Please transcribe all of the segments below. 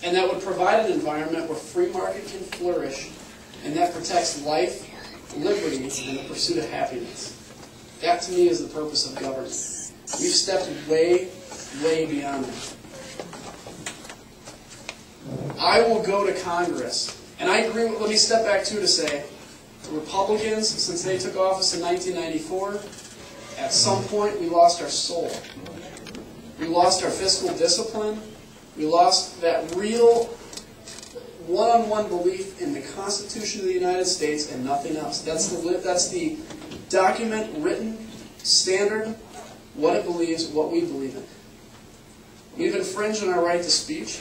and that would provide an environment where free market can flourish, and that protects life, liberty, and the pursuit of happiness. That, to me, is the purpose of government. We've stepped way, way beyond that. I will go to Congress, and I agree with, let me step back too to say, the Republicans, since they took office in 1994, at some point we lost our soul. We lost our fiscal discipline. We lost that real one-on-one belief in the Constitution of the United States and nothing else. That's the document, written, standard, what it believes, what we believe in. We've infringed on our right to speech.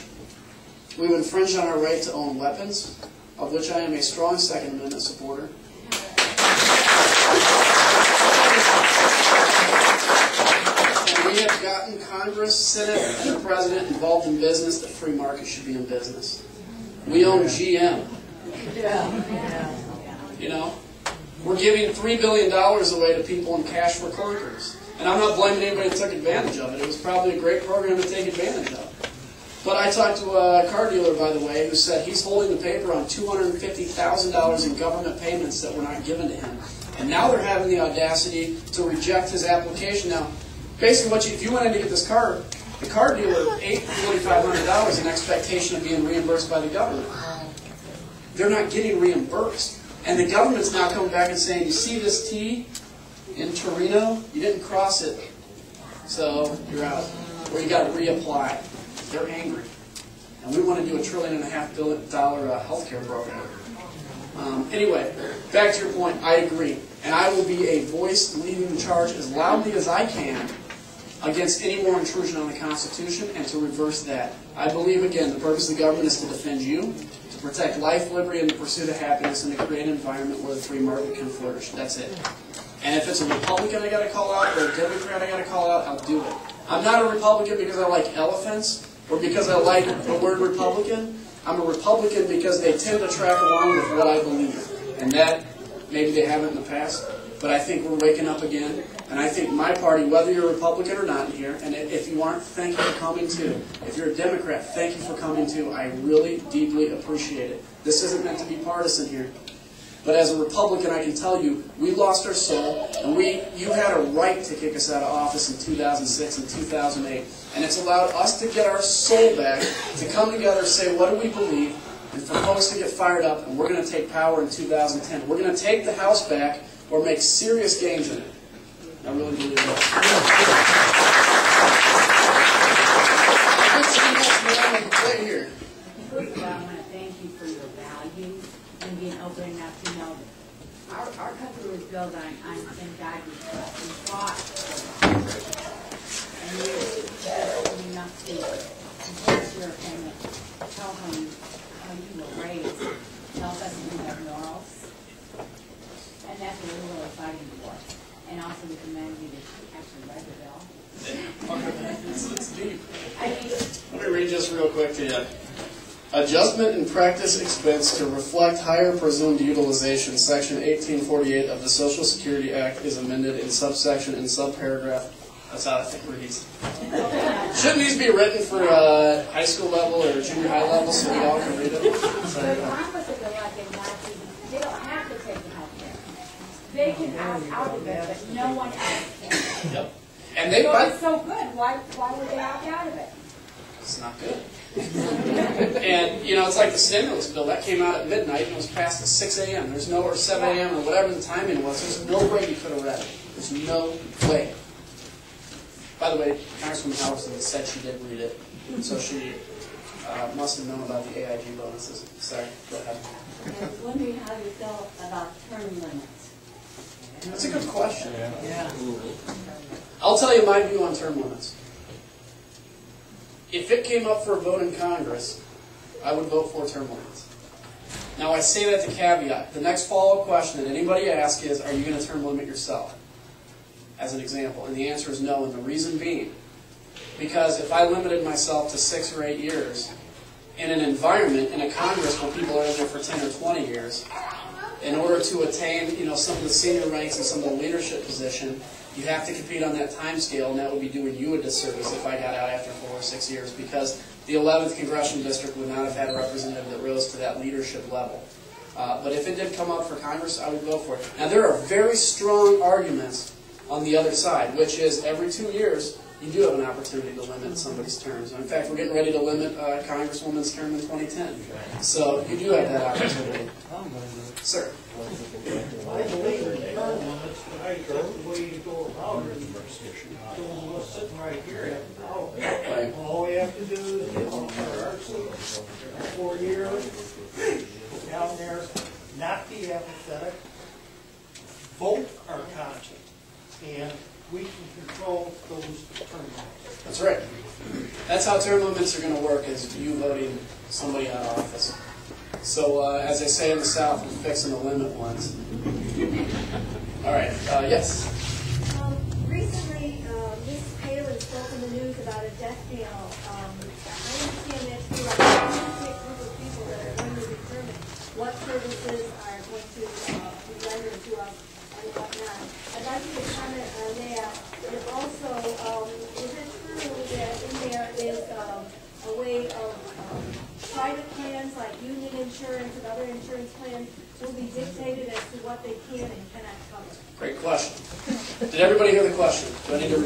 We've infringed on our right to own weapons, of which I am a strong Second Amendment supporter. And we have gotten Congress, Senate, and the President involved in business that free market should be in business. We own GM. You know, we're giving $3 billion away to people in cash for clunkers. And I'm not blaming anybody that took advantage of it. It was probably a great program to take advantage of. But I talked to a car dealer, by the way, who said he's holding the paper on $250,000 in government payments that were not given to him. And now they're having the audacity to reject his application. Now, basically, if you went in to get this car, the car dealer ate $4,500 in expectation of being reimbursed by the government. They're not getting reimbursed. And the government's now coming back and saying, you see this T in Torino? You didn't cross it, so you're out. Or you got to reapply. They're angry. And we want to do a $1.5 billion healthcare program. Anyway, back to your point, I agree. And I will be a voice leading the charge as loudly as I can against any more intrusion on the Constitution and to reverse that. I believe, again, the purpose of the government is to defend you, to protect life, liberty, and the pursuit of happiness, and to create an environment where the free market can flourish. That's it. And if it's a Republican I got to call out or a Democrat I got to call out, I'll do it. I'm not a Republican because I like elephants or because I like the word Republican. I'm a Republican because they tend to track along with what I believe. And that, maybe they haven't in the past, but I think we're waking up again. And I think my party, whether you're a Republican or not in here, and if you aren't, thank you for coming too. If you're a Democrat, thank you for coming too. I really deeply appreciate it. This isn't meant to be partisan here. But as a Republican, I can tell you, we lost our soul, and you had a right to kick us out of office in 2006 and 2008. And it's allowed us to get our soul back, to come together, say, what do we believe, and for folks to get fired up, and we're going to take power in 2010. We're going to take the House back or make serious gains in it. I really believe that. First of all, I want to thank you for your values and being open enough to know that our country was built on God we trust. We fought for it. And you enough to voice your opinion, tell how you were raised, tell us that you have morals. And that's what we're really fighting for. And also we commend you to actually read the bill. It's deep. Let me read just real quick to you. Adjustment in practice expense to reflect higher presumed utilization, Section 1848 of the Social Security Act is amended in subsection and subparagraph. That's how I think it reads. Shouldn't these be written for high school level or junior high level so we all can read it? Sorry, the opposite of like in Nazi, they don't have to take the health care. They can opt out of it, but no one else can. Yep. And it's so good. Why would they opt out of it? It's not good. And, you know, it's like the stimulus bill. That came out at midnight and was passed at 6 a.m. There's no, or 7 a.m. or whatever the timing was. There's no way you could have read it. There's no way. By the way, Congresswoman Halverson said she did read it. So she must have known about the AIG bonuses. Sorry, go ahead. I was wondering how you felt about term limits. That's a good question. Yeah. I'll tell you my view on term limits. If it came up for a vote in Congress, I would vote for term limits. Now, I say that to caveat. The next follow-up question that anybody asks is, are you going to term limit yourself? As an example. And the answer is no, and the reason being, because if I limited myself to 6 or 8 years, in an environment, in a Congress where people are in there for 10 or 20 years, in order to attain, you know, some of the senior ranks and some of the leadership position, you have to compete on that time scale, and that would be doing you a disservice if I got out after 4 or 6 years, because the 11th Congressional District would not have had a representative that rose to that leadership level. But if it did come up for Congress, I would go for it. Now, there are very strong arguments on the other side, which is every 2 years, you do have an opportunity to limit somebody's terms. In fact, we're getting ready to limit a Congresswoman's term in 2010. So you do have that opportunity. Sir. I believe in term limits, but I think the way to go about it is those of us sitting right here have to know. All we have to do is get on our seat 4 years, go down there, not be apathetic, vote our conscience, and we can control those term limits. That's right. That's how term limits are going to work, is you voting somebody out of office. So, as they say in the South, we're fixing to limit ones. All right. Yes? Recently, Ms. Palin spoke in the news about a death panel. I understand that to be like a specific group of people that are going to determine what services are going to be rendered to us and whatnot. I'd like you to comment on that. And also, is it true that in there is a way of private plans like union insurance and other insurance plans will be dictated as to what they can and cannot cover? Great question. Did everybody hear the question? Do I need to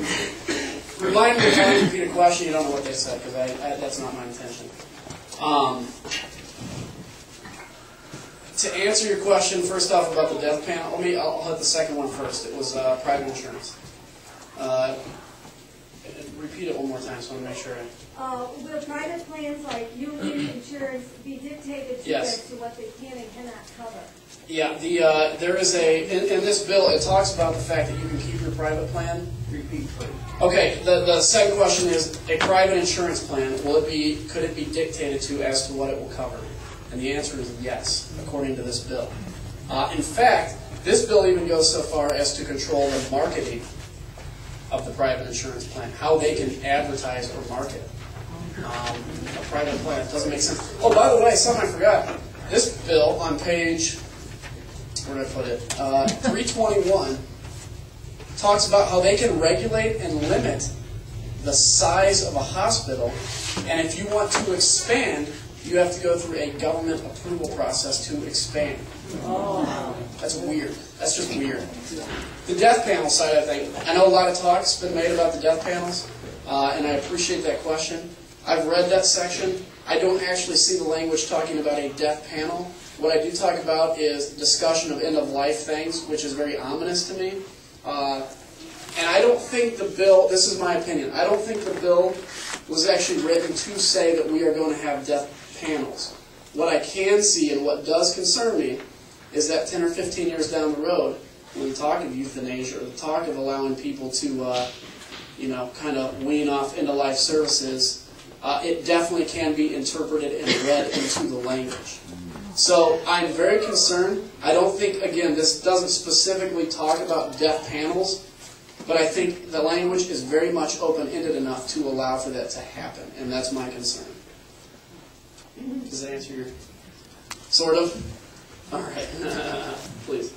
remind me if I repeat a question, you don't know what they said, because that's not my intention. To answer your question, first off about the death panel, I'll hit the second one first. It was private insurance. Repeat it one more time so I want to make sure. Will private plans like union insurance be dictated to as to what they can and cannot cover? Yeah, there is in this bill, it talks about the fact that you can keep your private plan. Repeat, please. Okay, the second question is, a private insurance plan, could it be dictated to as to what it will cover? And the answer is yes, according to this bill. In fact, this bill even goes so far as to control the marketing of the private insurance plan, how they can advertise or market a private plan. It doesn't make sense. Oh, by the way, something I forgot. This bill on page, where did I put it? 321 talks about how they can regulate and limit the size of a hospital, and if you want to expand, you have to go through a government approval process to expand. Oh. That's weird. That's just weird. The death panel side, I know a lot of talk's been made about the death panels, and I appreciate that question. I've read that section. I don't actually see the language talking about a death panel. What I do talk about is discussion of end-of-life things, which is very ominous to me. And I don't think the bill, this is my opinion, I don't think the bill was actually written to say that we are going to have death panels. What I can see and what does concern me is that 10 or 15 years down the road, when we talk of euthanasia or the talk of allowing people to, kind of wean off end-of-life services, it definitely can be interpreted and read into the language. So I'm very concerned. I don't think, again, this doesn't specifically talk about death panels, but I think the language is very much open-ended enough to allow for that to happen, and that's my concern. Does that answer your... Sort of? All right. Please.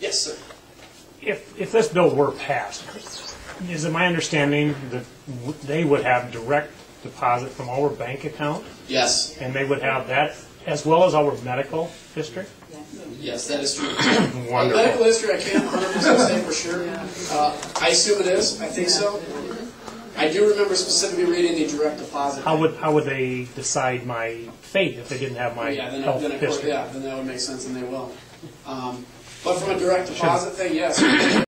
Yes, sir. If this bill were passed, is it my understanding that they would have direct deposit from our bank account? Yes. And they would have that as well as our medical history? Yes, that is true. Wonderful. Medical history, I can't 100% say for sure. I assume it is. I think so. I do remember specifically reading the direct deposit. How would they decide my fate if they didn't have my health history? Then that would make sense, and they will. But from a direct deposit thing, yes.